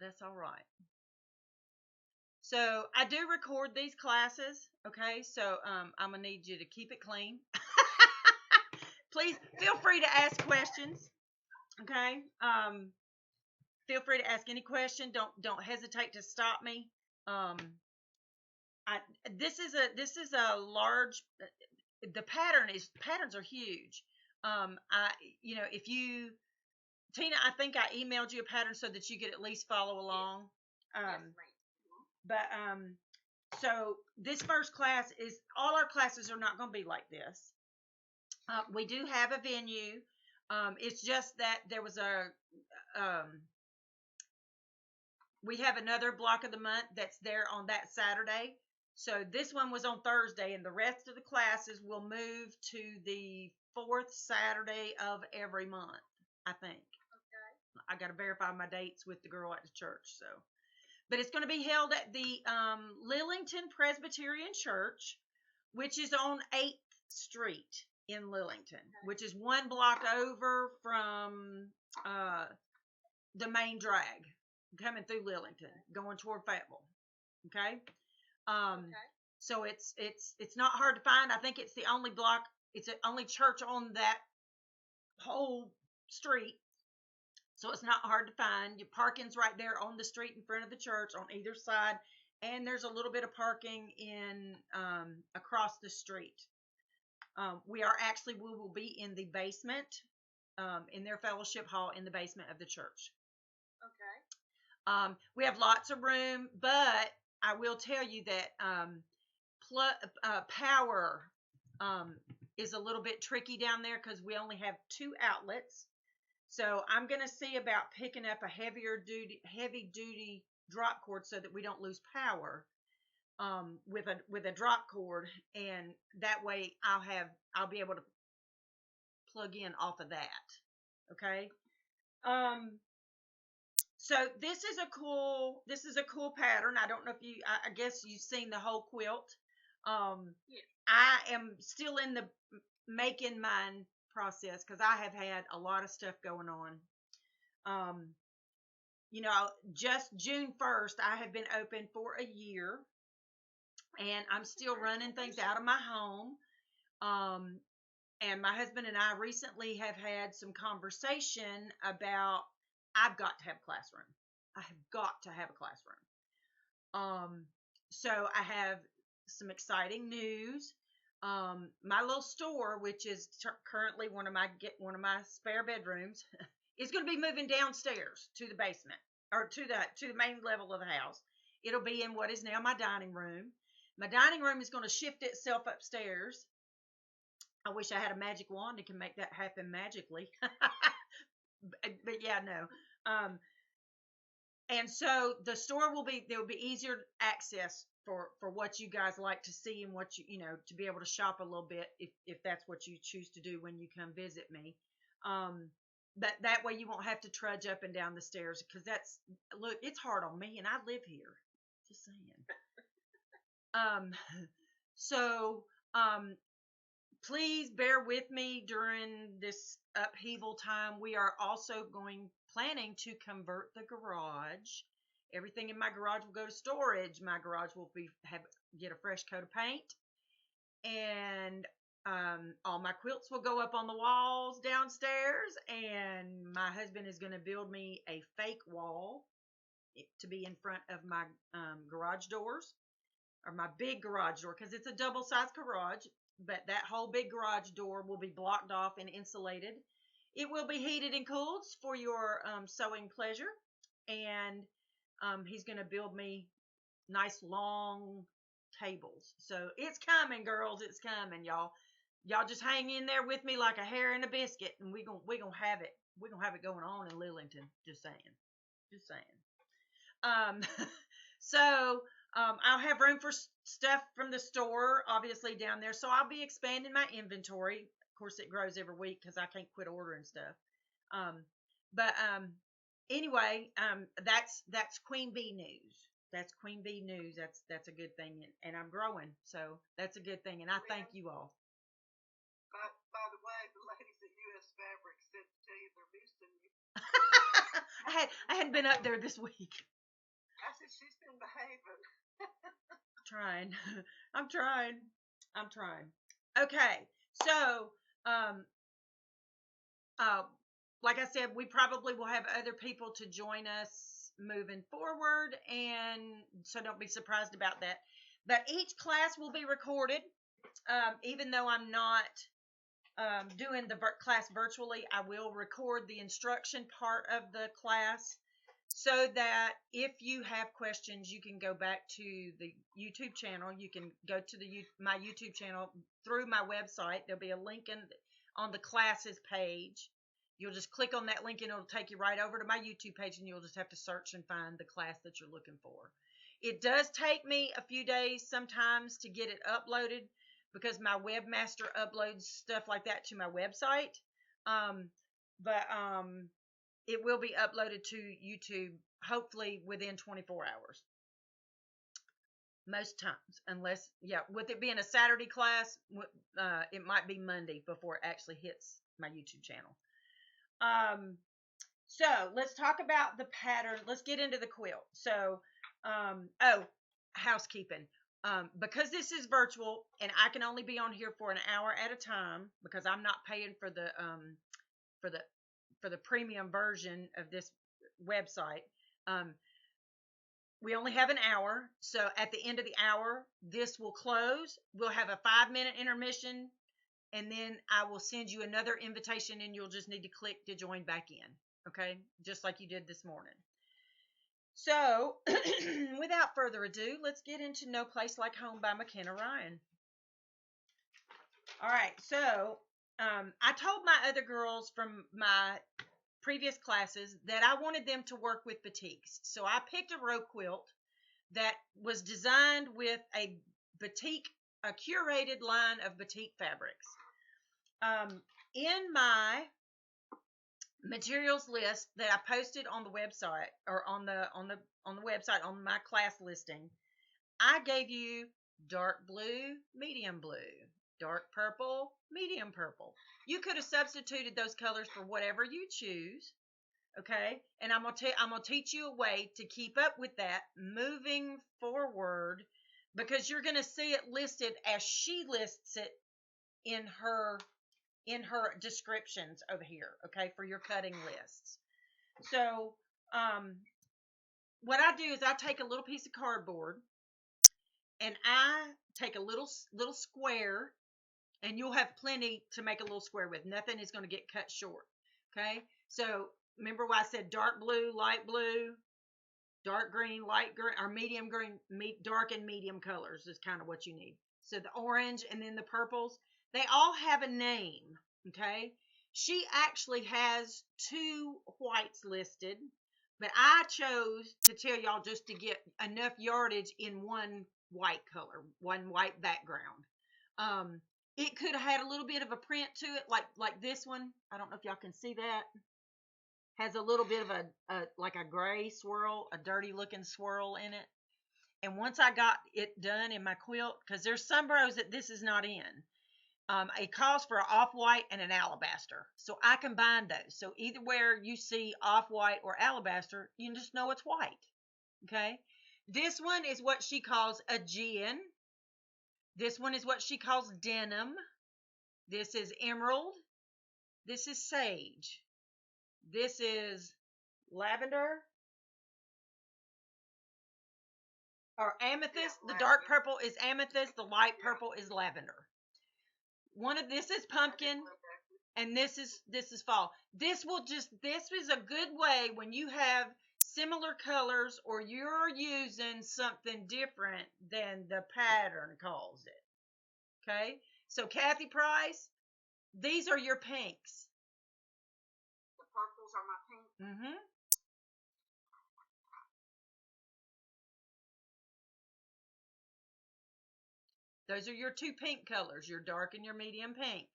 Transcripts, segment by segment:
but that's all right. So I do record these classes, okay? So I'm gonna need you to keep it clean. Please feel free to ask questions, okay? Feel free to ask any question. Don't hesitate to stop me. Um, I this is a large. The patterns are huge. I if you Tina, I think I emailed you a pattern so that you could at least follow along. Yes, Um, ma'am. but so this first class is all our classes are not going to be like this. We do have a venue. It's just that there was we have another block of the month that's there on that Saturday. So this one was on Thursday, and the rest of the classes will move to the fourth Saturday of every month, I think. Okay. I got to verify my dates with the girl at the church. So, but it's going to be held at the Lillington Presbyterian Church, which is on 8th Street in Lillington, which is one block over from the main drag coming through Lillington, going toward Fayetteville. Okay. Okay. So it's not hard to find. I think it's the only block. It's the only church on that whole street. So it's not hard to find. Your parking's right there on the street in front of the church on either side, and there's a little bit of parking in across the street. We will be in the basement, in their fellowship hall in the basement of the church. Okay. We have lots of room, but I will tell you that power is a little bit tricky down there because we only have 2 outlets. So I'm going to see about picking up a heavy duty drop cord so that we don't lose power with a drop cord, and that way I'll be able to plug in off of that. Okay. So this is a cool pattern. I don't know if I guess you've seen the whole quilt. Yes. I am still in the making mine process because I have had a lot of stuff going on. Just June 1st, I have been open for a year, and I'm still running things out of my home. And my husband and I recently have had some conversation about I've got to have a classroom. I have got to have a classroom. So I have some exciting news. My little store, which is currently one of my spare bedrooms, is going to be moving downstairs to the basement or to the main level of the house. It'll be in what is now my dining room. My dining room is going to shift itself upstairs. I wish I had a magic wand that can make that happen magically. But yeah, no. And so the store there will be easier access for what you guys like to see and what to be able to shop a little bit if that's what you choose to do when you come visit me. But that way you won't have to trudge up and down the stairs because it's hard on me and I live here. Just saying. So please bear with me during this upheaval time. We are also planning to convert the garage. Everything in my garage will go to storage. My garage will get a fresh coat of paint, and all my quilts will go up on the walls downstairs. And my husband is going to build me a fake wall to be in front of my garage doors, or my big garage door, because it's a double-sized garage. But that whole big garage door will be blocked off and insulated. It will be heated and cooled for your sewing pleasure. And he's going to build me nice long tables. So it's coming, girls. It's coming, y'all. Y'all just hang in there with me like a hair in a biscuit, and we gonna have it. We're gonna have it going on in Lillington. Just saying. Just saying. So I'll have room for stuff from the store, obviously, down there. So I'll be expanding my inventory. Of course, it grows every week because I can't quit ordering stuff. But anyway, that's Queen Bee news. That's Queen Bee news. That's a good thing, and I'm growing, so that's a good thing. And I thank you all. By the way, the ladies at US Fabric said to tell you they're missing you. I hadn't been up there this week. I said she's been behaving. Trying. I'm trying. I'm trying. Okay. So, um, uh, like I said, we probably will have other people to join us moving forward, and so don't be surprised about that. But each class will be recorded, even though I'm not doing the class virtually. I will record the instruction part of the class so that if you have questions, you can go back to the YouTube channel. You can go to my YouTube channel through my website. There'll be a link on the classes page. You'll just click on that link and it'll take you right over to my YouTube page, and you'll just have to search and find the class that you're looking for. It does take me a few days sometimes to get it uploaded because my webmaster uploads stuff like that to my website. But it will be uploaded to YouTube hopefully within 24 hours. Most times, unless, with it being a Saturday class, it might be Monday before it actually hits my YouTube channel. So let's talk about the pattern. Let's get into the quilt. So, housekeeping. Because this is virtual and I can only be on here for an hour at a time because I'm not paying for the premium version of this website. We only have an hour, so at the end of the hour, this will close. We'll have a 5-minute intermission, and then I will send you another invitation, and you'll just need to click to join back in, okay? Just like you did this morning. So, without further ado, let's get into No Place Like Home by McKenna Ryan. All right, so I told my other girls from my previous classes that I wanted them to work with batiks. So I picked a row quilt that was designed with a curated line of batik fabrics. In my materials list that I posted on the website or on the website on my class listing, I gave you dark blue, medium blue, dark purple, medium purple. You could have substituted those colors for whatever you choose, okay? And I'm gonna teach you a way to keep up with that moving forward, because you're gonna see it listed as she lists it in her descriptions over here, okay, for your cutting lists. So, what I do is I take a little piece of cardboard and I take a little square, and you'll have plenty to make a little square with. Nothing is going to get cut short, okay? So remember why I said dark blue, light blue, dark green, light green, or medium green, dark and medium colors is kind of what you need. So the orange and then the purples, they all have a name, okay? She actually has 2 whites listed, but I chose to tell y'all just to get enough yardage in one white color, one white background. It could have had a little bit of a print to it, like this one. I don't know if y'all can see that. Has a little bit of like a gray swirl, a dirty looking swirl in it. And once I got it done in my quilt, because there's some rows that this is not in, it calls for an off-white and an alabaster. So I combined those. So either where you see off-white or alabaster, you just know it's white. Okay? This one is what she calls Aegean. This one is what she calls denim. This is emerald. This is sage. This is lavender or amethyst. The dark purple is amethyst. The light purple is lavender. This is pumpkin, and this is fall. This is a good way when you have similar colors or you're using something different than the pattern calls it. Okay? So Kathy Price, these are your pinks. The purples are my pink. Mm-hmm. Those are your 2 pink colors, your dark and your medium pink.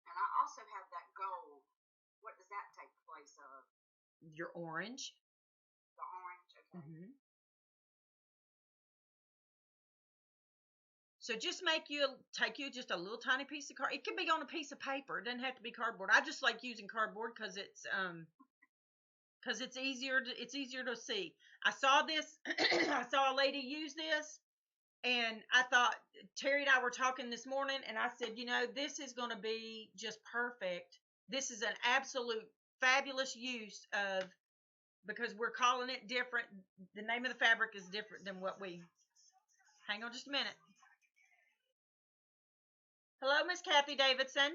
And I also have that gold. What does that take the place of? Your orange. The orange, okay. Mm-hmm. So just take you just a little tiny piece of card. It can be on a piece of paper. It doesn't have to be cardboard. I just like using cardboard because it's because it's easier to see. I saw this. I saw a lady use this, and I thought Terry and I were talking this morning, and I said, this is going to be just perfect. This is an absolute fabulous use of, because we're calling it different. The name of the fabric is different than what we. Hang on just a minute. Hello, Miss Kathy Davidson.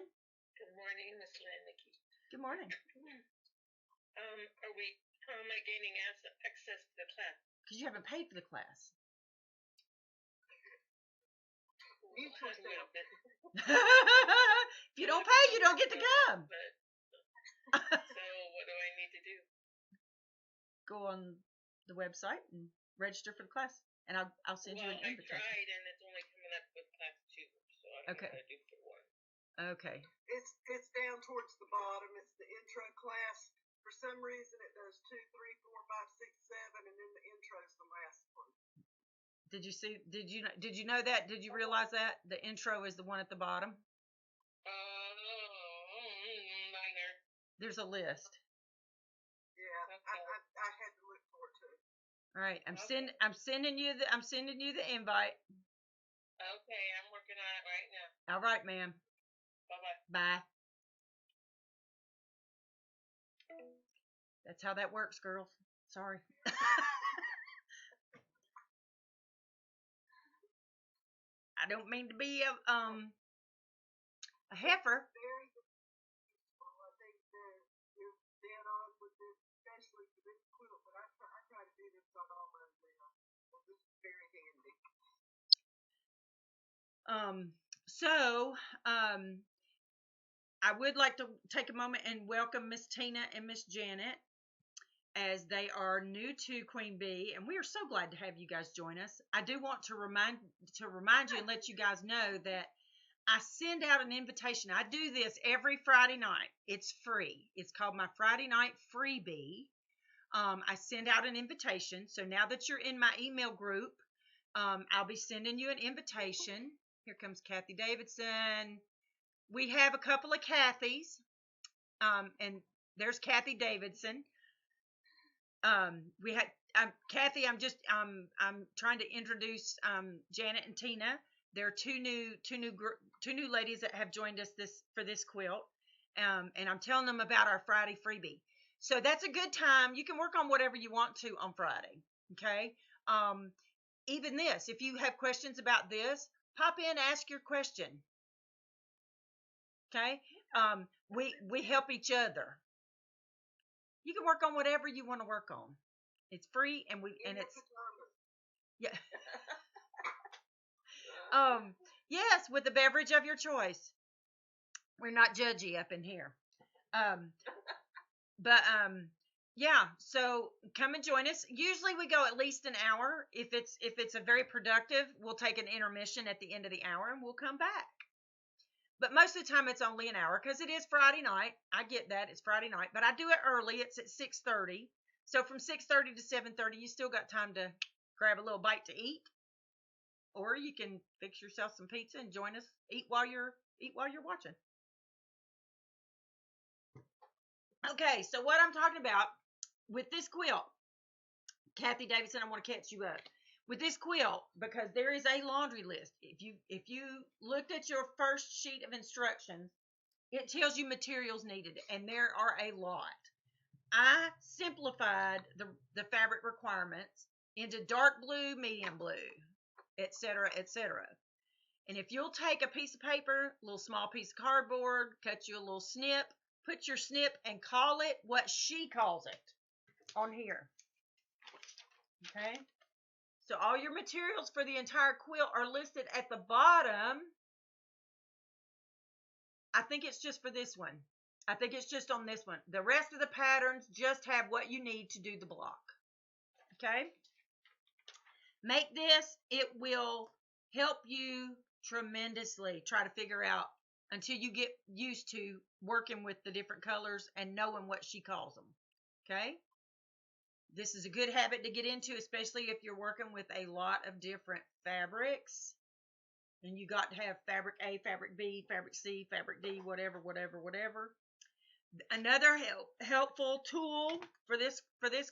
Good morning, Miss Lanicky. Good morning. How am I gaining access to the class? Because you haven't paid for the class. If you don't pay, you don't get to come. So what do I need to do? Go on the website and register for the class, and I'll send you an invitation. I tried, and it's only coming up with class 2, so I don't know how to do for 1. Okay. It's down towards the bottom. It's the intro class. For some reason, it does 2, 3, 4, 5, 6, 7, and then the intro is the last one. Did you see? Did you know that? Did you realize that the intro is the one at the bottom? Minor. There's a list. Yeah, okay. I had to look for it too. All right, I'm sending you the invite. Okay, I'm working on it right now. All right, ma'am. Bye-bye. Bye. That's how that works, girls. Sorry. I don't mean to be a heifer. Very useful. I think you're dead on with this, especially for this quilt. But I try to do this on all my now. So this is very handy. I would like to take a moment and welcome Miss Tina and Miss Janet, as they are new to Queen Bee, and we are so glad to have you guys join us. I do want to remind you and let you guys know that I send out an invitation. I do this every Friday night. It's free. It's called my Friday Night Freebie. I send out an invitation. So now that you're in my email group, I'll be sending you an invitation. Here comes Kathy Davidson. We have a couple of Kathys, and there's Kathy Davidson. We had Kathy. I'm trying to introduce Janet and Tina. They're two new ladies that have joined us for this quilt, and I'm telling them about our Friday freebie. So that's a good time. You can work on whatever you want to on Friday. Okay. Even this, if you have questions about this, pop in, ask your question. Okay. We help each other. You can work on whatever you want to work on. It's free, and it's yeah. Yes, with the beverage of your choice. We're not judgy up in here. Yeah. So come and join us. Usually we go at least an hour. If it's a very productive, we'll take an intermission at the end of the hour and we'll come back. But most of the time it's only an hour because it is Friday night. I get that. It's Friday night. But I do it early. It's at 6:30. So from 6:30 to 7:30, you still got time to grab a little bite to eat. Or you can fix yourself some pizza and join us. Eat while you're watching. Okay, so what I'm talking about with this quilt, Kathy Davidson, I want to catch you up. With this quilt, because there is a laundry list. If you looked at your first sheet of instructions, it tells you materials needed, and there are a lot. I simplified the fabric requirements into dark blue, medium blue, etc., etc. And if you'll take a piece of paper, a little small piece of cardboard, cut you a little snip, put your snip and call it what she calls it on here. Okay? So all your materials for the entire quilt are listed at the bottom. I think it's just for this one. I think it's just on this one. The rest of the patterns just have what you need to do the block. Okay? Make this. It will help you tremendously. Try to figure out until you get used to working with the different colors and knowing what she calls them. Okay? This is a good habit to get into, especially if you're working with a lot of different fabrics. And you got to have fabric A, fabric B, fabric C, fabric D, whatever. Another helpful tool for this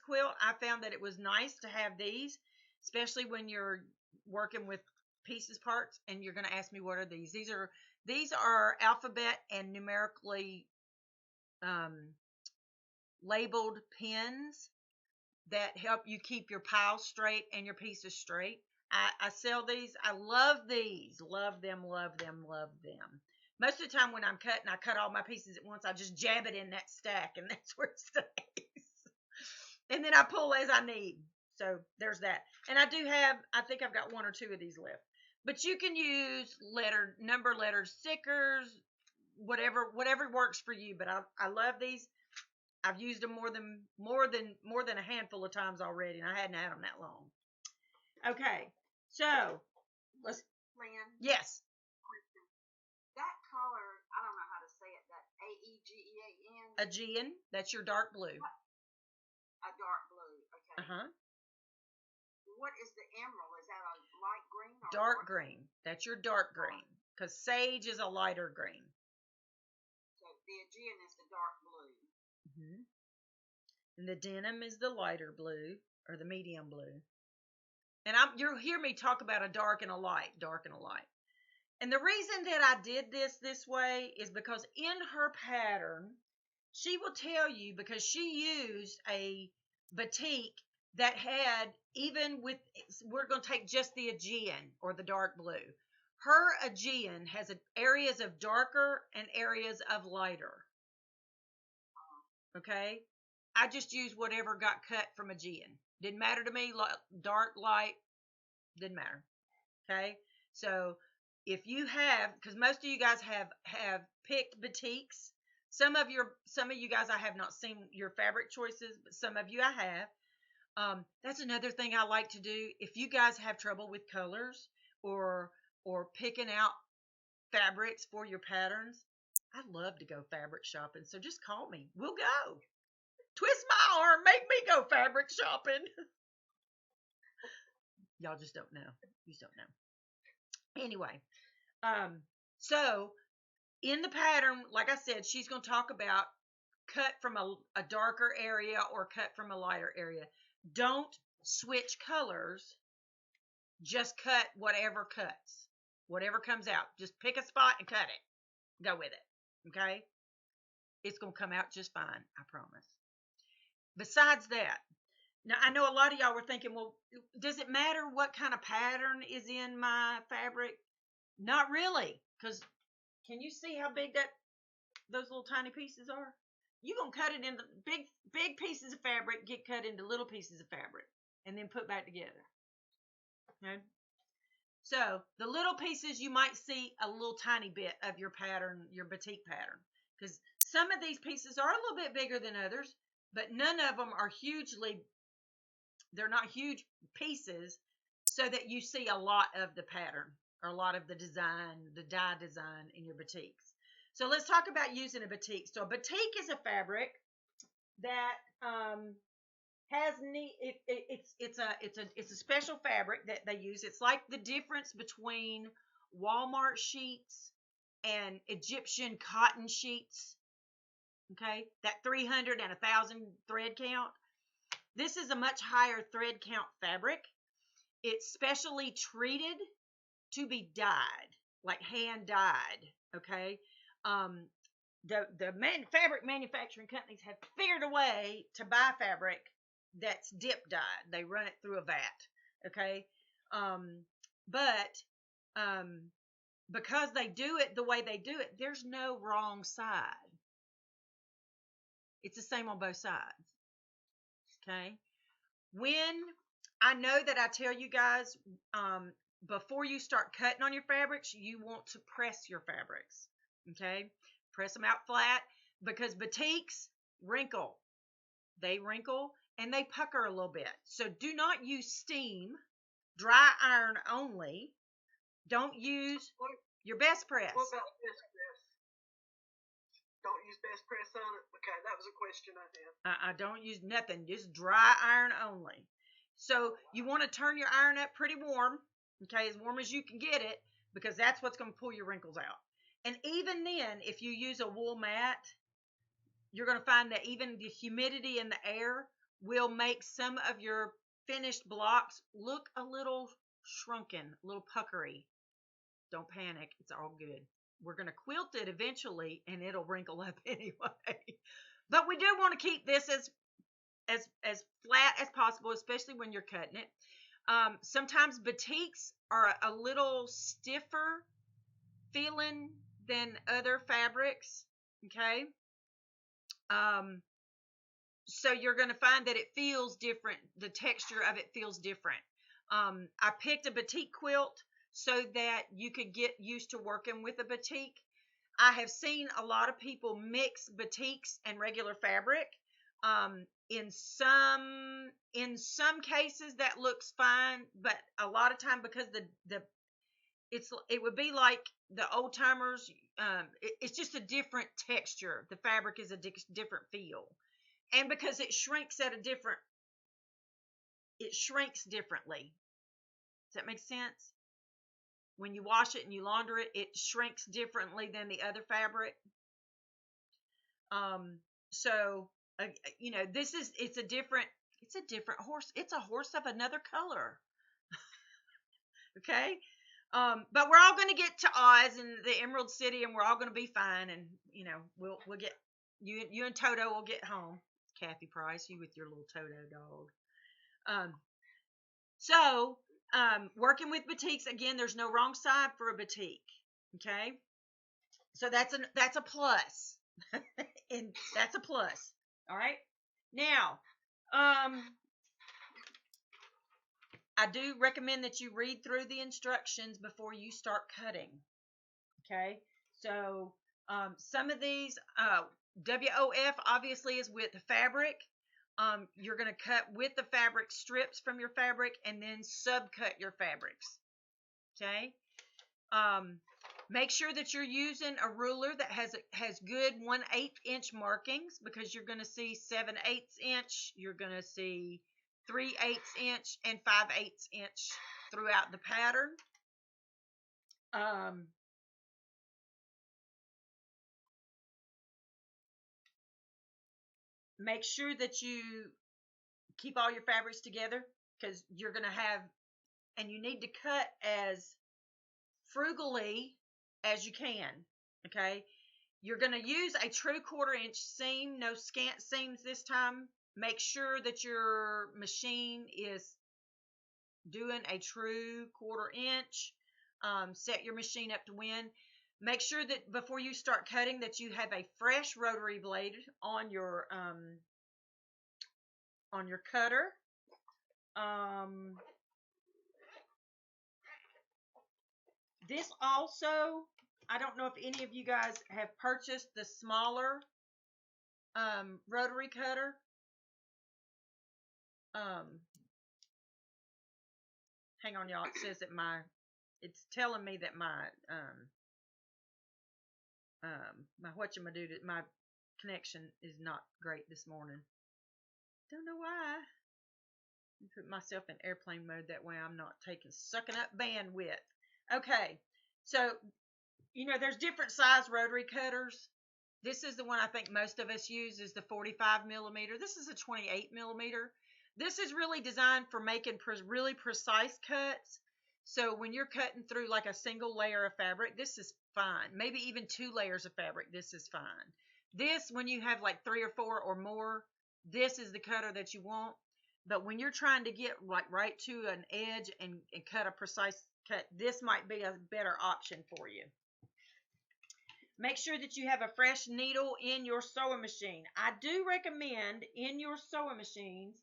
quilt, I found that it was nice to have these, especially when you're working with pieces parts and you're going to ask me what are these. These are alphabet and numerically labeled pins that help you keep your piles straight and your pieces straight. I sell these. I love these. Love them, love them, love them. Most of the time when I'm cutting, I cut all my pieces at once. I just jab it in that stack, and that's where it stays. And then I pull as I need. So there's that. And I think I've got one or two of these left. But you can use number letter stickers, whatever works for you. But I love these. I've used them more than a handful of times already, and I hadn't had them that long. Okay, so let's. Lynn, Yes, that color, I don't know how to say it, that AEGEAN, Aegean. That's your dark blue. a dark blue, okay. What is the emerald? Is that a light green or Dark green. That's your dark green, because sage is a lighter green. So the Aegean is the dark blue. And the denim is the lighter blue or the medium blue. And you'll hear me talk about a dark and a light, dark and a light. And the reason that I did this way is because in her pattern, she will tell you, because she used a batik that had, even with, we're going to take just the Aegean or the dark blue. Her Aegean has areas of darker and areas of lighter. Okay? I just used whatever got cut from Aegean. Didn't matter to me, dark, light, didn't matter. Okay? So if you have, because most of you guys have picked batiks. Some of you guys, I have not seen your fabric choices, but some of you I have. That's another thing I like to do. If you guys have trouble with colors or picking out fabrics for your patterns, I love to go fabric shopping. So just call me. We'll go. Twist my arm, make me go fabric shopping. Y'all just don't know. You just don't know. Anyway, so in the pattern, like I said, she's going to talk about cut from a darker area or cut from a lighter area. Don't switch colors. Just cut whatever cuts. Whatever comes out. Just pick a spot and cut it. Go with it. Okay? It's going to come out just fine. I promise. Besides that, now I know a lot of y'all were thinking, well, does it matter what kind of pattern is in my fabric? Not really. Because can you see how big those little tiny pieces are? You're going to cut it into big pieces of fabric, get cut into little pieces of fabric, and then put back together. Okay? So the little pieces, you might see a little tiny bit of your pattern, your batik pattern. Because some of these pieces are a little bit bigger than others, but none of them are they're not huge pieces so that you see a lot of the pattern or a lot of the design, the dye design in your batiks. So let's talk about using a batik. So a batik is a fabric that has it's a special fabric that they use. It's like the difference between Walmart sheets and Egyptian cotton sheets. Okay, that 300 and 1,000 thread count. This is a much higher thread count fabric. It's specially treated to be dyed, like hand dyed. Okay, the fabric manufacturing companies have figured a way to buy fabric that's dip dyed. They run it through a vat. Okay, but because they do it the way they do it, there's no wrong side. It's the same on both sides. Okay. When I know that I tell you guys, before you start cutting on your fabrics, you want to press your fabrics. Okay. Press them out flat, because batiks wrinkle. They wrinkle and they pucker a little bit. So do not use steam. Dry iron only. Don't use your best press. What about best press? Don't use best press on it? Okay, that was a question I had. I don't use nothing. Just dry iron only. So you want to turn your iron up pretty warm. Okay, as warm as you can get it, because that's what's going to pull your wrinkles out. And even then, if you use a wool mat, you're going to find that even the humidity in the air will make some of your finished blocks look a little shrunken, a little puckery. Don't panic. It's all good. We're going to quilt it eventually, and it'll wrinkle up anyway. But we do want to keep this as flat as possible, especially when you're cutting it. Sometimes batiks are a little stiffer feeling than other fabrics. Okay. So you're going to find that it feels different. The texture of it feels different. I picked a batik quilt so that you could get used to working with a batik. I have seen a lot of people mix batiks and regular fabric. In some cases that looks fine, but a lot of time because it would be like the old timers. It's just a different texture. The fabric is a different feel, and because it shrinks differently. Does that make sense? When you wash it and you launder it, it shrinks differently than the other fabric. So it's a different horse. It's a horse of another color. Okay. But we're all going to get to Oz and the Emerald City, and we're all going to be fine. And we'll get you and Toto will get home. Kathy Price, you with your little Toto dog. Working with batiks again. There's no wrong side for a batik. Okay. So that's a plus, and that's a plus. All right. Now, I do recommend that you read through the instructions before you start cutting. Okay. So some of these WOF obviously is with the fabric. You're going to cut with the fabric strips from your fabric and then subcut your fabrics. Okay. Make sure that you're using a ruler that has good 1/8 inch markings, because you're going to see 7/8 inch, you're going to see 3/8 inch, and 5/8 inch throughout the pattern. Make sure that you keep all your fabrics together, because you're going to have, and you need to cut as frugally as you can. Okay. You're going to use a true 1/4 inch seam, no scant seams this time. Make sure that your machine is doing a true 1/4 inch. Set your machine up to win. Make sure that before you start cutting that you have a fresh rotary blade on your cutter. This also, I don't know if any of you guys have purchased the smaller rotary cutter. Hang on, y'all. It says that it's telling me that my my connection is not great this morning. Don't know why. Put myself in airplane mode, that way I'm not sucking up bandwidth. Okay, so there's different size rotary cutters. This is the one I think most of us use, is the 45 millimeter. This is a 28 millimeter. This is really designed for making really precise cuts. So when you're cutting through like a single layer of fabric, this is fine. Maybe even 2 layers of fabric, this is fine. This, when you have like 3 or 4 or more, this is the cutter that you want. But when you're trying to get like right to an edge and cut a precise cut, this might be a better option for you. Make sure that you have a fresh needle in your sewing machine. I do recommend in your sewing machines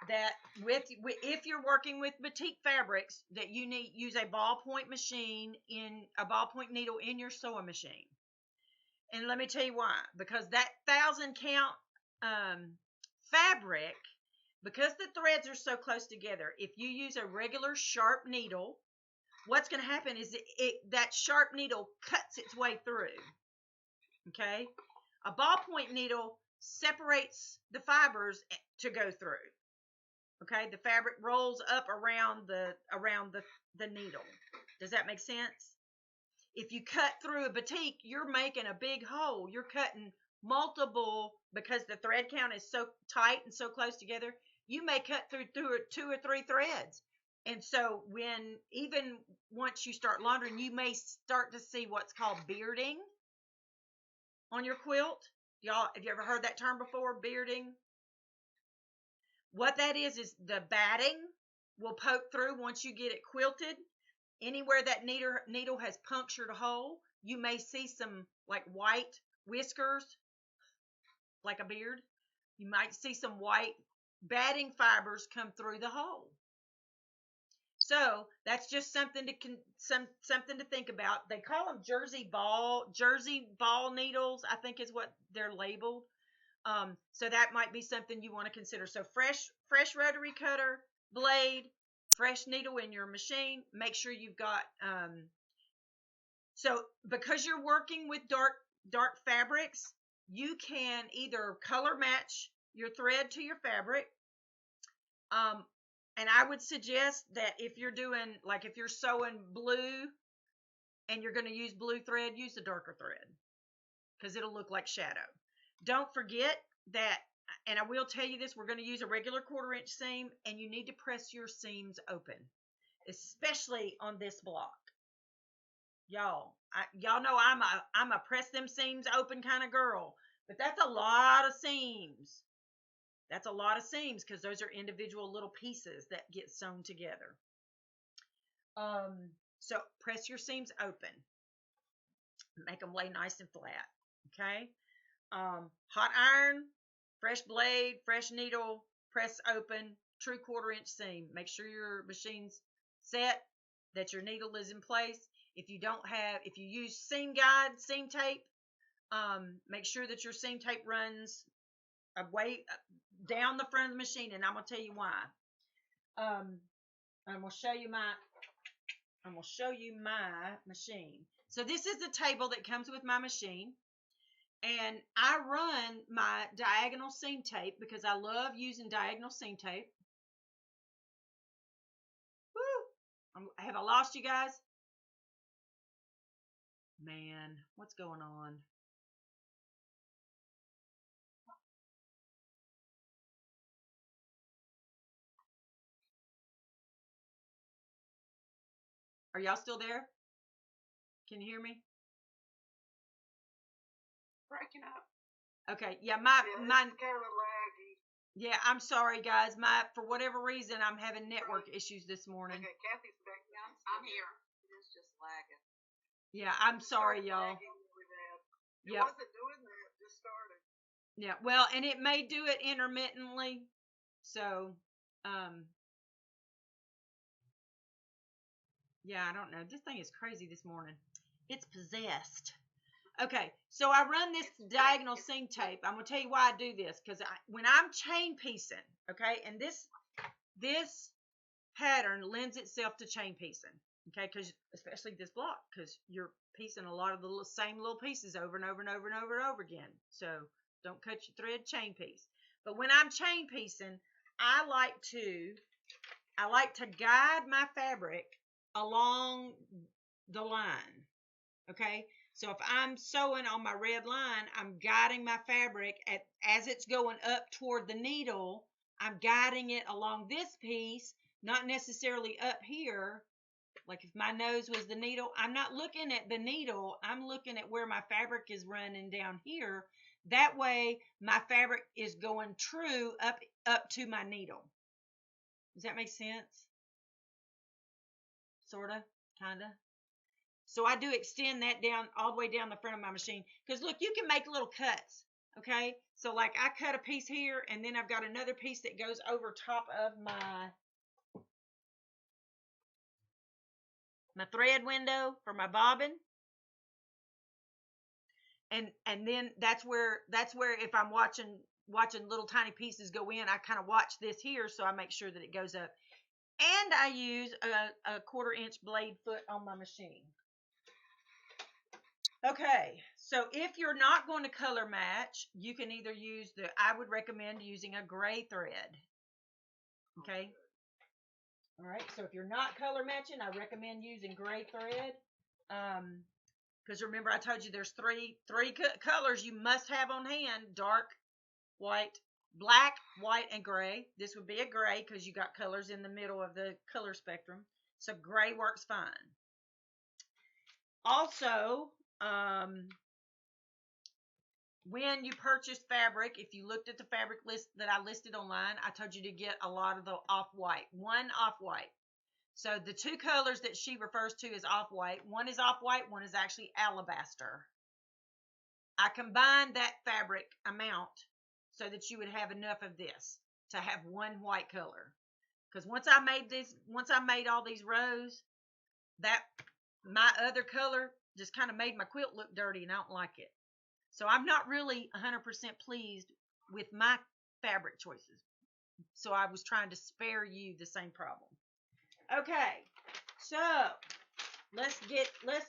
that if you're working with batik fabrics, that you use a ballpoint needle in your sewing machine. And let me tell you why. Because that 1,000 count fabric, because the threads are so close together, if you use a regular sharp needle, what's going to happen is that sharp needle cuts its way through. Okay? A ballpoint needle separates the fibers to go through. Okay? The fabric rolls up around the needle. Does that make sense? If you cut through a batik, you're making a big hole. You're cutting multiple, because the thread count is so tight and so close together, you may cut through 2 or 3 threads. And so when, even once you start laundering, you may start to see what's called bearding on your quilt. Y'all, have you ever heard that term before, bearding? What that is the batting will poke through once you get it quilted. Anywhere that needle has punctured a hole, you may see some like white whiskers, like a beard. You might see some white batting fibers come through the hole. So that's just something to think about. They call them Jersey ball needles, I think is what they're labeled. So that might be something you want to consider. So fresh rotary cutter, blade, fresh needle in your machine. Make sure you've got. So because you're working with dark fabrics, you can either color match your thread to your fabric. And I would suggest that if you're doing, like if you're sewing blue and you're going to use blue thread, use the darker thread because it'll look like shadow. Don't forget that, and I will tell you this, we're going to use a regular 1/4 inch seam, and you need to press your seams open, especially on this block. Y'all know I'm a press them seams open kind of girl, but that's a lot of seams. That's a lot of seams because those are individual little pieces that get sewn together. So press your seams open. Make them lay nice and flat. Okay. Hot iron, fresh blade, fresh needle, press open, true 1/4 inch seam. Make sure your machine's set, that your needle is in place. If you use seam tape, make sure that your seam tape runs away down the front of the machine, and I'm gonna tell you why. I'm gonna show you my machine. So this is the table that comes with my machine, and I run my diagonal seam tape because I love using diagonal seam tape. Woo! Have I lost you guys? Man, what's going on? Are y'all still there? Can you hear me? Breaking up. Okay, yeah, It's kind of laggy. Yeah, I'm sorry, guys. For whatever reason, I'm having network issues this morning. Okay, Kathy's back now. I'm here. It's just lagging. Yeah, I'm sorry, y'all. It wasn't doing that. It just started. Yeah, well, and it may do it intermittently. So, yeah, I don't know. This thing is crazy this morning. It's possessed. Okay, so I run this diagonal seam tape. I'm going to tell you why I do this, because when I'm chain piecing, okay, and this pattern lends itself to chain piecing, okay, because especially this block, because you're piecing a lot of the same little pieces over and over and over and over and over again. So don't cut your thread, chain piece. But when I'm chain piecing, I like to guide my fabric along the line, okay? So if I'm sewing on my red line, I'm guiding my fabric as it's going up toward the needle. I'm guiding it along this piece, not necessarily up here. Like if my nose was the needle, I'm not looking at the needle. I'm looking at where my fabric is running down here. That way, my fabric is going true up to my needle. Does that make sense? Sorta, kinda. So I do extend that down all the way down the front of my machine. Because look, you can make little cuts. Okay. So like I cut a piece here, and then I've got another piece that goes over top of my thread window for my bobbin. And then that's where if I'm watching little tiny pieces go in, I kind of watch this here, so I make sure that it goes up. And I use a 1/4 inch blade foot on my machine. Okay, so if you're not going to color match, you can either I would recommend using a gray thread. Okay. All right, so if you're not color matching, I recommend using gray thread. Because remember, I told you there's three colors you must have on hand: dark, white, black, white, and gray. This would be a gray because you got colors in the middle of the color spectrum. So gray works fine. Also, when you purchase fabric, if you looked at the fabric list that I listed online, I told you to get a lot of the off-white. One off-white. So the two colors that she refers to as off-white, one is off-white, one is actually alabaster. I combined that fabric amount so that you would have enough of this to have one white color. Because once I made all these rows, that my other color just kind of made my quilt look dirty, and I don't like it. So I'm not really 100% pleased with my fabric choices. So I was trying to spare you the same problem. Okay, so let's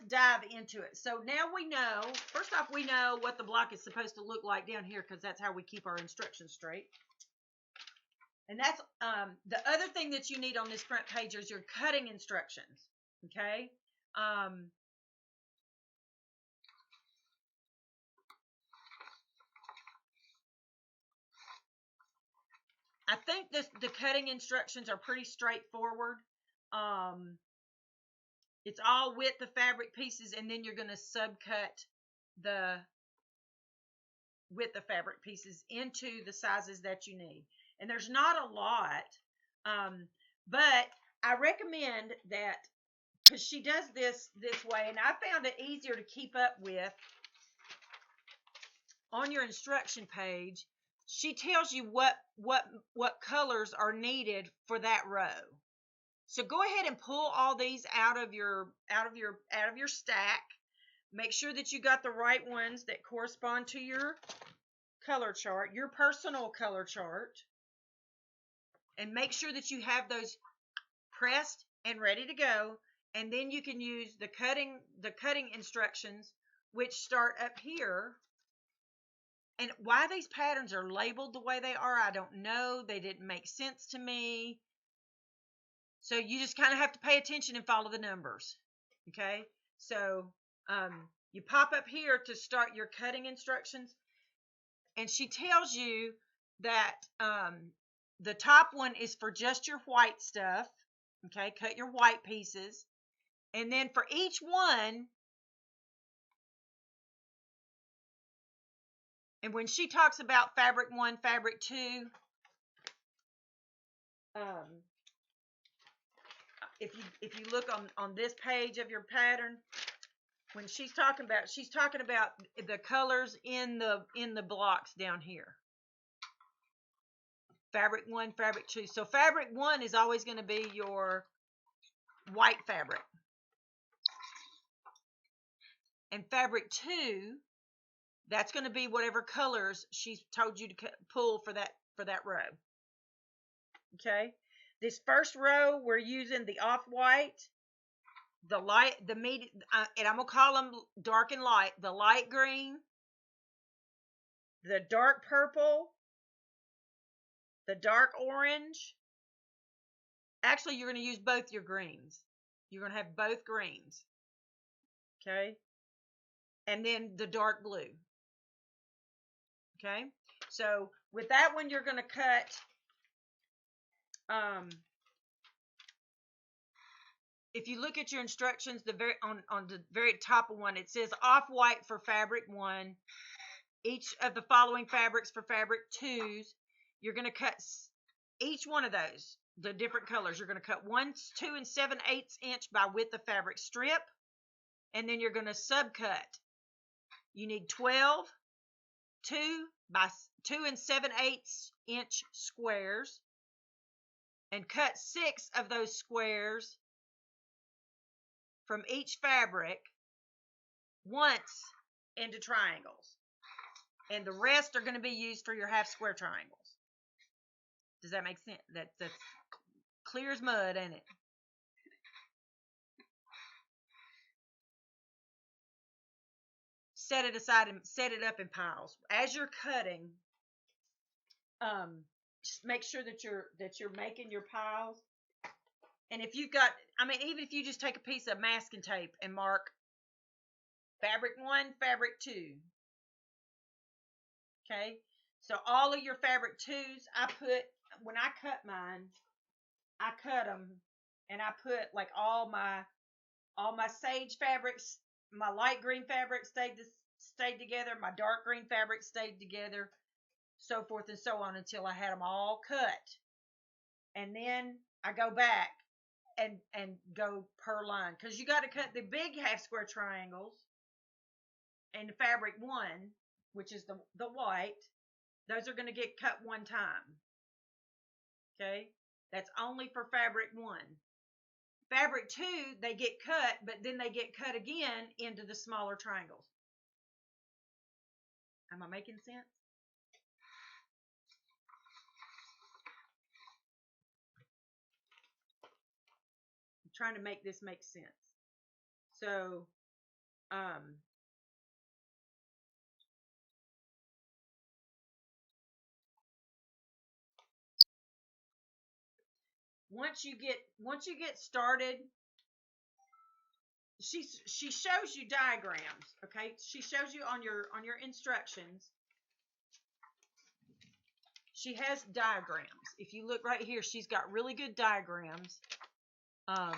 dive into it. So now we know, first off, we know what the block is supposed to look like down here because that's how we keep our instructions straight. And that's the other thing that you need on this front page is your cutting instructions. Okay. I think the cutting instructions are pretty straightforward. It's all width of fabric pieces, and then you're going to subcut the width of fabric pieces into the sizes that you need. And there's not a lot, but I recommend that because she does this way, and I found it easier to keep up with on your instruction page. She tells you what colors are needed for that row. So go ahead and pull all these out of your stack. Make sure that you got the right ones that correspond to your color chart, your personal color chart. And make sure that you have those pressed and ready to go. And then you can use the cutting instructions, which start up here. And why these patterns are labeled the way they are, I don't know. They didn't make sense to me. So you just kind of have to pay attention and follow the numbers. Okay? So you pop up here to start your cutting instructions. And she tells you that the top one is for just your white stuff. Okay? Cut your white pieces. And then for each one, and when she talks about fabric 1, fabric 2, if you look on this page of your pattern, when she's talking about the colors in the blocks down here. Fabric 1, fabric 2. So fabric 1 is always going to be your white fabric. And fabric 2, that's going to be whatever colors she's told you to pull for that row. Okay? This first row, we're using the off-white, the light, the medium, and I'm going to call them dark and light. The light green, the dark purple, the dark orange. Actually, you're going to use both your greens. You're going to have both greens. Okay? And then the dark blue. Okay? So with that one, you're going to cut if you look at your instructions, on the very top of one, it says off-white for fabric 1. Each of the following fabrics for fabric 2s, you're going to cut each one of those, the different colors. You're going to cut 1, 2, and 7/8 inch by width of fabric strip, and then you're going to subcut. You need 12 2 by 2 and 7/8 inch squares, and cut 6 of those squares from each fabric once into triangles. And the rest are going to be used for your half square triangles. Does that make sense? That's clear as mud, ain't it? Set it aside and set it up in piles. As you're cutting, just make sure that you're making your piles. And if you've got, even if you just take a piece of masking tape and mark fabric 1, fabric 2. Okay, so all of your fabric 2s, when I cut mine, I cut them, and I put like all my sage fabrics, my light green fabric stayed together, my dark green fabric stayed together, so forth and so on until I had them all cut. And then I go back and go per line, because you got to cut the big half square triangles in fabric 1, which is the white. Those are going to get cut one time. Okay, that's only for fabric 1. Fabric 2, they get cut, but then they get cut again into the smaller triangles. Am I making sense? I'm trying to make this make sense. So, once you get started, she shows you diagrams. Okay, she shows you on your instructions. She has diagrams. If you look right here, she's got really good diagrams on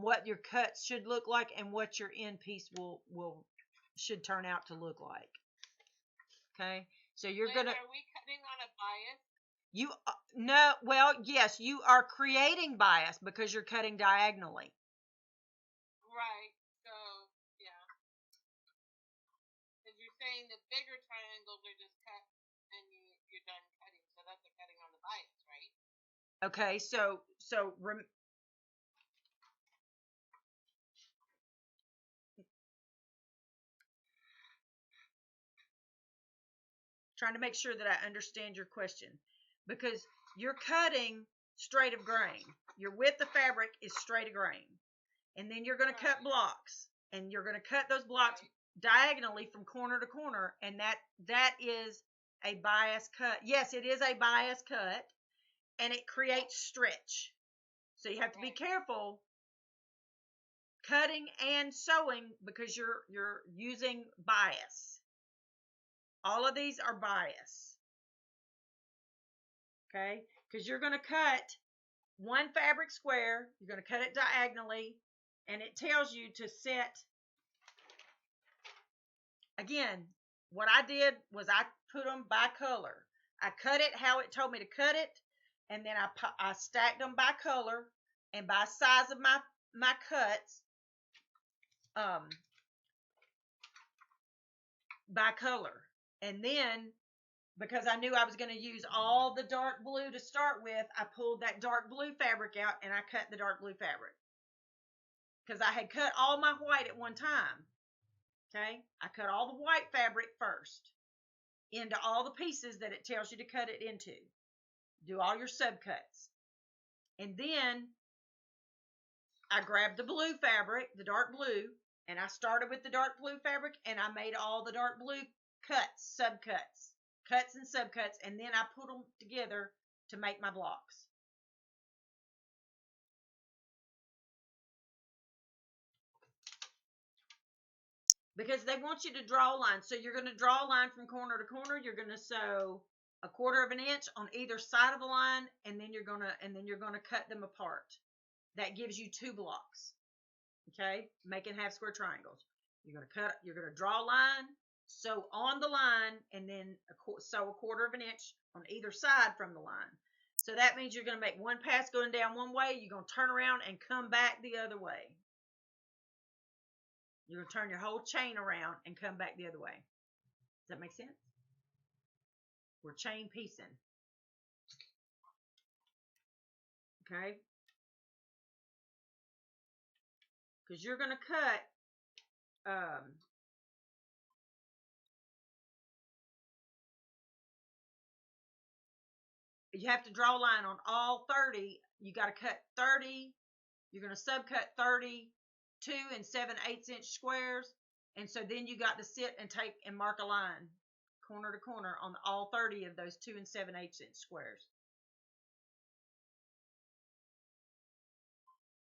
what your cuts should look like and what your end piece should turn out to look like. Okay, so you're gonna. Are we cutting on a bias? You no, well, yes, you are creating bias because you're cutting diagonally. Right. So yeah, because you're saying the bigger triangles are just cut and you're done cutting, so that's a cutting on the bias, right? Okay, trying to make sure that I understand your question, because you're cutting straight of grain. Your width of fabric is straight of grain, and then you're going to cut blocks, and you're going to cut those blocks diagonally from corner to corner, and that is a bias cut. Yes, it is a bias cut, and it creates stretch. So you have to be careful cutting and sewing because you're using bias. All of these are bias. Okay? Because you're going to cut one fabric square, you're going to cut it diagonally, and it tells you to set. Again, what I did was I put them by color. I cut it how it told me to cut it, and then I stacked them by color and by size of my cuts, by color. And then, because I knew I was going to use all the dark blue to start with, I pulled that dark blue fabric out and I cut the dark blue fabric, because I had cut all my white at one time. Okay, I cut all the white fabric first into all the pieces that it tells you to cut it into. Do all your subcuts. And then I grabbed the blue fabric, the dark blue, and I started with the dark blue fabric, and I made all the dark blue cuts, subcuts, cuts and subcuts, and then I put them together to make my blocks. Because they want you to draw a line. So you're going to draw a line from corner to corner. You're going to sew a 1/4 of an inch on either side of the line, and then you're going to cut them apart. That gives you 2 blocks. Okay, making half square triangles. You're going to draw a line, sew on the line, and then sew a 1/4 of an inch on either side from the line. So that means you're going to make one pass going down one way. You're going to turn around and come back the other way. You're going to turn your whole chain around and come back the other way. Does that make sense? We're chain piecing. Okay? Because you're going to cut you have to draw a line on all 30. You got to cut 30. You're going to subcut 32 and 7/8 inch squares. And so then you got to sit and take and mark a line corner to corner on all 30 of those 2 and 7/8 inch squares.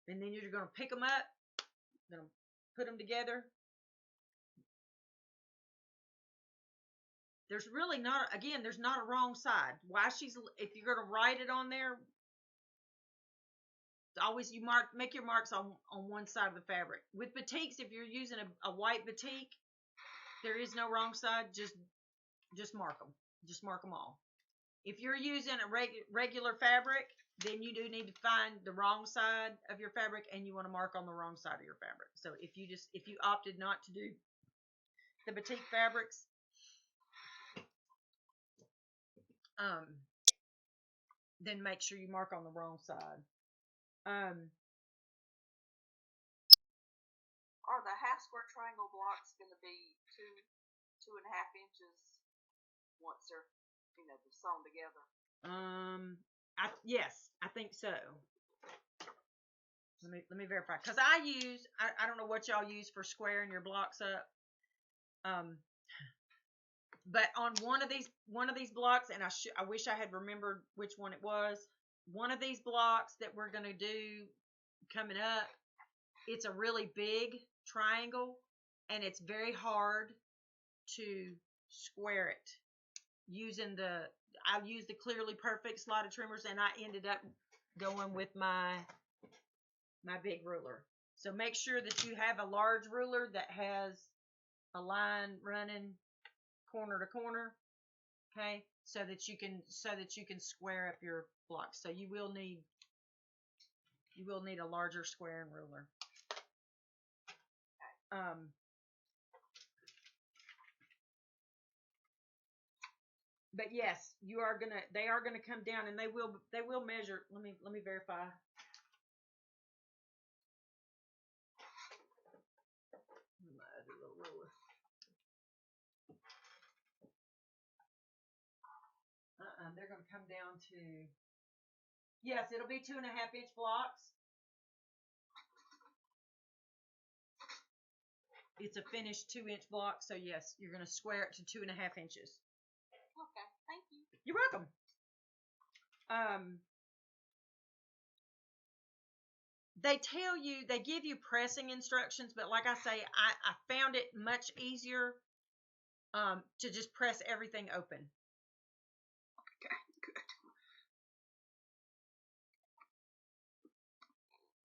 And then you're going to pick them up I'm gonna put them together. There's really not, again, there's not a wrong side. Why if you're gonna write it on there, always make your marks on one side of the fabric. With batiks, if you're using a white batik, there is no wrong side. Just mark them. Just mark them all. If you're using a regular fabric, then you do need to find the wrong side of your fabric, and you want to mark on the wrong side of your fabric. So if you opted not to do the batik fabrics, then make sure you mark on the wrong side. Are the half square triangle blocks going to be 2.5 inches once they're sewn together? Yes, I think so. Let me verify, because I don't know what y'all use for squaring your blocks up. But on one of these blocks, and I wish I had remembered which one it was. One of these blocks that we're gonna do coming up, it's a really big triangle, and it's very hard to square it using I used the Clearly Perfect slotted trimmers, and I ended up going with my big ruler. So make sure that you have a large ruler that has a line running corner to corner, okay, so that you can square up your blocks. So you will need a larger squaring ruler. But yes, they are gonna come down, and they will measure. Let me verify. They're going to come down to, yes, it'll be 2.5-inch blocks. It's a finished 2-inch block, so yes, you're going to square it to 2.5 inches. Okay, thank you. You're welcome. They give you pressing instructions, but like I say, I found it much easier to just press everything open. Okay, good.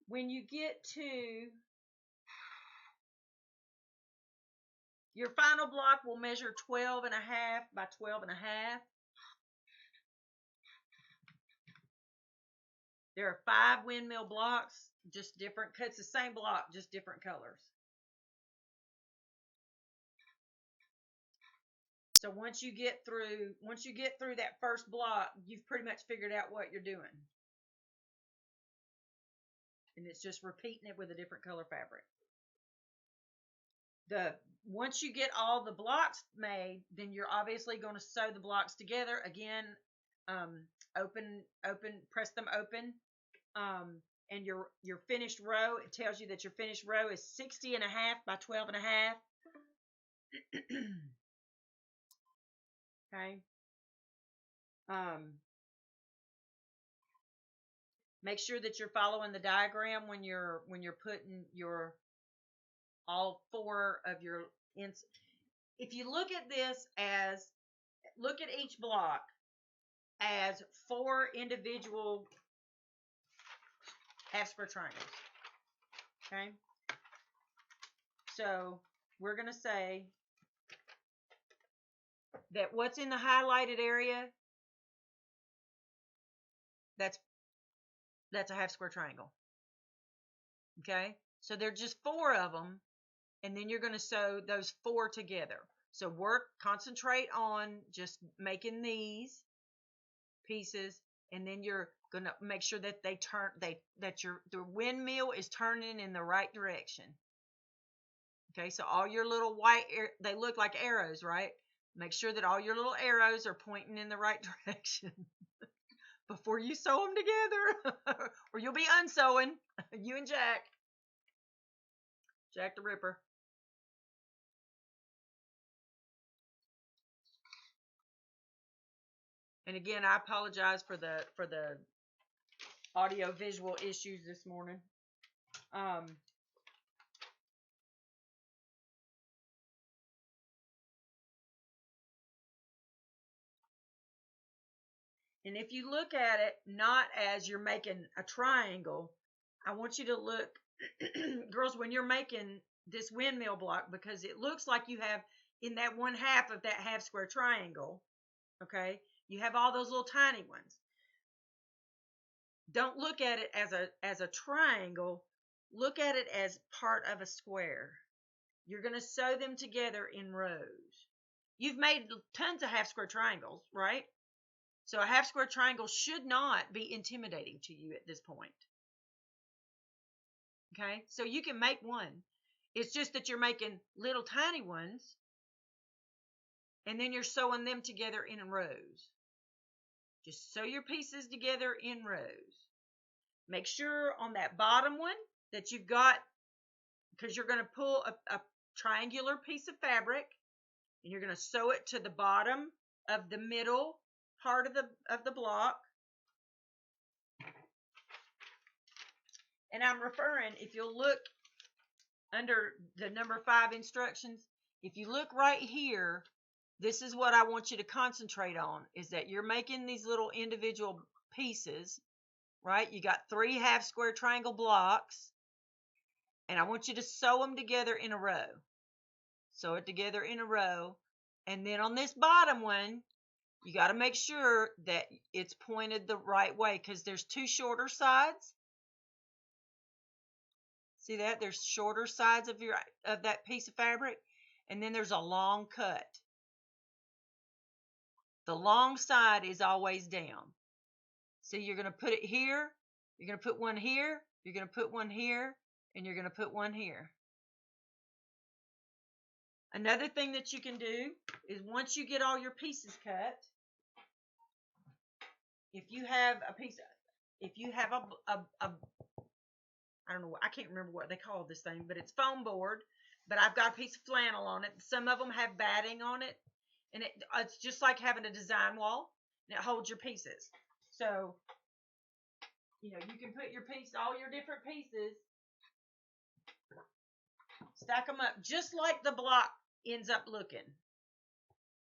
When you get to your final block, will measure 12.5 by 12.5. There are 5 windmill blocks, just different. It's the same block, just different colors. So once you get through that first block, you've pretty much figured out what you're doing. And it's just repeating it with a different color fabric. Once you get all the blocks made, then you're obviously going to sew the blocks together. Again, press them open. And your finished row, it tells you that your finished row is 60.5 by 12.5. Okay. Make sure that you're following the diagram when you're putting all 4 of your ends. If you look at this look at each block as 4 individual half square triangles. Okay. So we're going to say that what's in the highlighted area, that's a half square triangle. Okay. So there's just 4 of them, and then you're going to sew those 4 together. So concentrate on just making these pieces, and then you're going to make sure that the windmill is turning in the right direction. Okay, so all your little white, they look like arrows, right? Make sure that all your little arrows are pointing in the right direction before you sew them together, or you'll be unsewing, you and Jack the Ripper. And again, I apologize for the audio visual issues this morning. And if you look at it not as you're making a triangle, I want you to look, girls, when you're making this windmill block, because it looks like you have in that one half of that half square triangle, okay, you have all those little tiny ones. Don't look at it as a triangle. Look at it as part of a square. You're going to sew them together in rows. You've made tons of half square triangles, right? So a half square triangle should not be intimidating to you at this point. Okay, so you can make one. It's just that you're making little tiny ones, and then you're sewing them together in rows. Just sew your pieces together in rows. Make sure on that bottom one that you've got, because you're going to pull a triangular piece of fabric, and you're going to sew it to the bottom of the middle part of the block. And I'm referring, if you'll look under the number 5 instructions, if you look right here, this is what I want you to concentrate on, is that you're making these little individual pieces, right? You got 3 half square triangle blocks, and I want you to sew them together in a row. Sew it together in a row, and then on this bottom one, you got to make sure that it's pointed the right way, because there's 2 shorter sides. See that? There's shorter sides of that piece of fabric, and then there's a long cut. The long side is always down. So you're going to put it here, you're going to put one here, you're going to put one here, and you're going to put one here. Another thing that you can do is once you get all your pieces cut, if you have a piece, if you have I don't know, I can't remember what they call this thing, but it's foam board, but I've got a piece of flannel on it. Some of them have batting on it, and it's just like having a design wall, and it holds your pieces. So, you can put all your different pieces, stack them up just like the block ends up looking.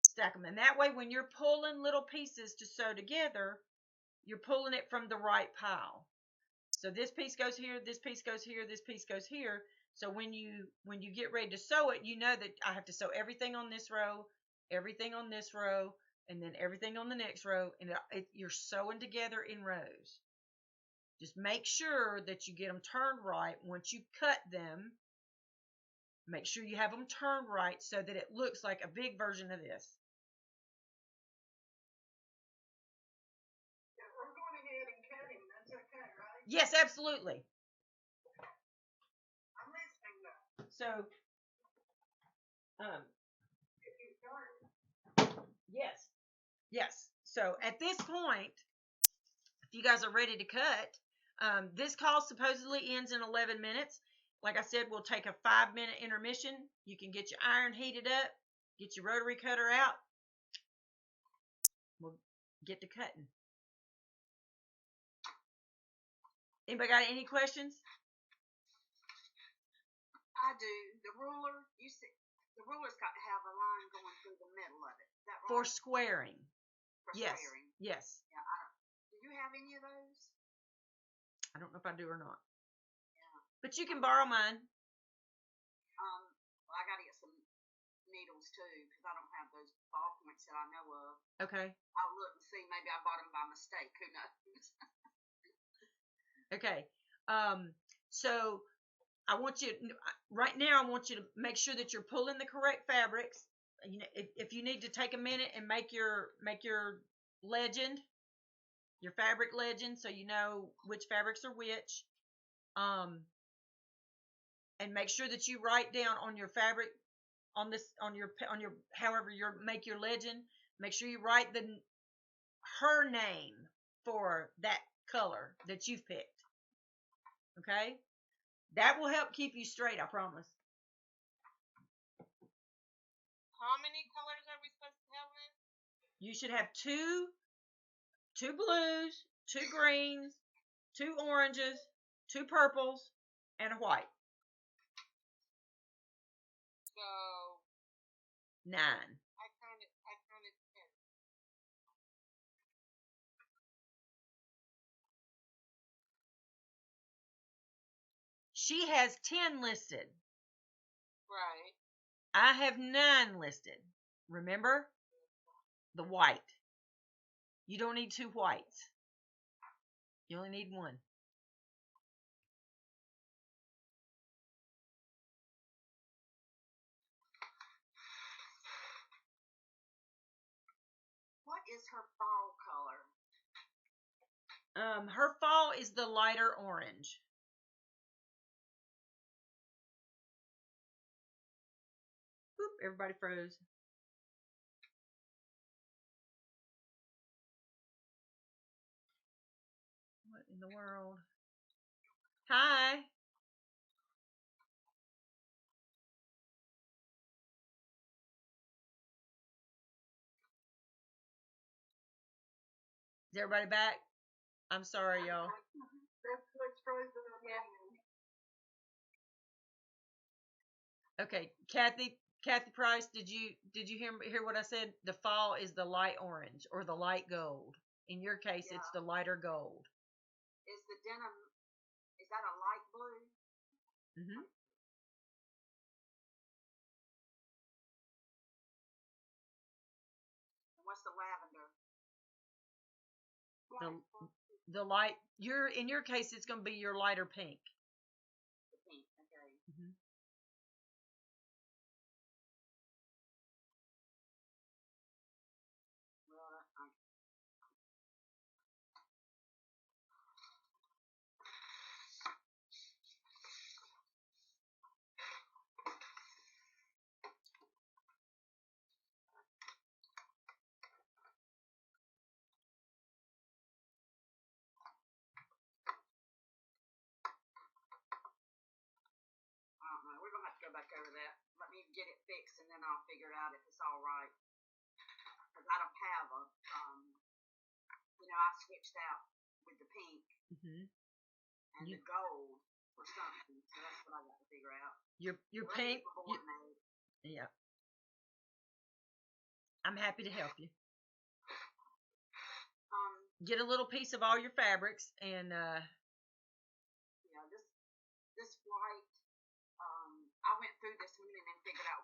Stack them, and that way when you're pulling little pieces to sew together, you're pulling it from the right pile. So this piece goes here, this piece goes here, this piece goes here. So when you get ready to sew it, you know that I have to sew everything on this row, everything on this row, and then everything on the next row, and you're sewing together in rows. Just make sure that you get them turned right. Once you cut them, make sure you have them turned right so that it looks like a big version of this. Yeah, we're going ahead and cutting. That's okay, right? Yes, absolutely. I'm listening now. So, If you start. yes, yes. So at this point, if you guys are ready to cut, this call supposedly ends in 11 minutes. Like I said, we'll take a 5-minute intermission. You can get your iron heated up, get your rotary cutter out. We'll get to cutting. Anybody got any questions? I do. The ruler, you see, the ruler's got to have a line going through the middle of it. Is that right? For squaring. For Yes. squaring. Yes. Yeah. Do you have any of those? I don't know if I do or not. Yeah. But you can borrow mine. Well, I got to get some needles too because I don't have those ballpoints that I know of. Okay. I'll look and see. Maybe I bought them by mistake. Who knows? Okay. So I want you right now. I want you to make sure that you're pulling the correct fabrics. If you need to take a minute and make your legend, your fabric legend, so you know which fabrics are which. And make sure that you write down on your fabric, on your however you make your legend. Make sure you write her name for that color that you've picked. Okay, that will help keep you straight. I promise. How many colors are we supposed to have then? You should have two blues, 2 greens, 2 oranges, 2 purples, and a white. So 9. I counted 10. She has 10 listed. Right. I have 9 listed. Remember? The white. You don't need 2 whites. You only need 1. What is her fall color? Her fall is the lighter orange. Boop, everybody froze. What in the world? Hi. Is everybody back? I'm sorry, y'all. That's what's frozen on my end. Okay, Kathy Price, did you hear what I said? The fall is the light orange or the light gold. In your case, it's the lighter gold. Is the denim, is that a light blue? Mhm. And what's the lavender? The light. In your case, it's going to be your lighter pink. The pink, okay. Mhm. Well, I don't know. We're gonna have to go back over that. Let me get it fixed, and then I'll figure it out if it's all right. Because I don't have a, I switched out with the pink Mhm. and the gold or something. So that's what I got to figure out. Your Let me pink. get the board made. Yeah. I'm happy to help you. Get a little piece of all your fabrics and This white. I went through this one and then figured out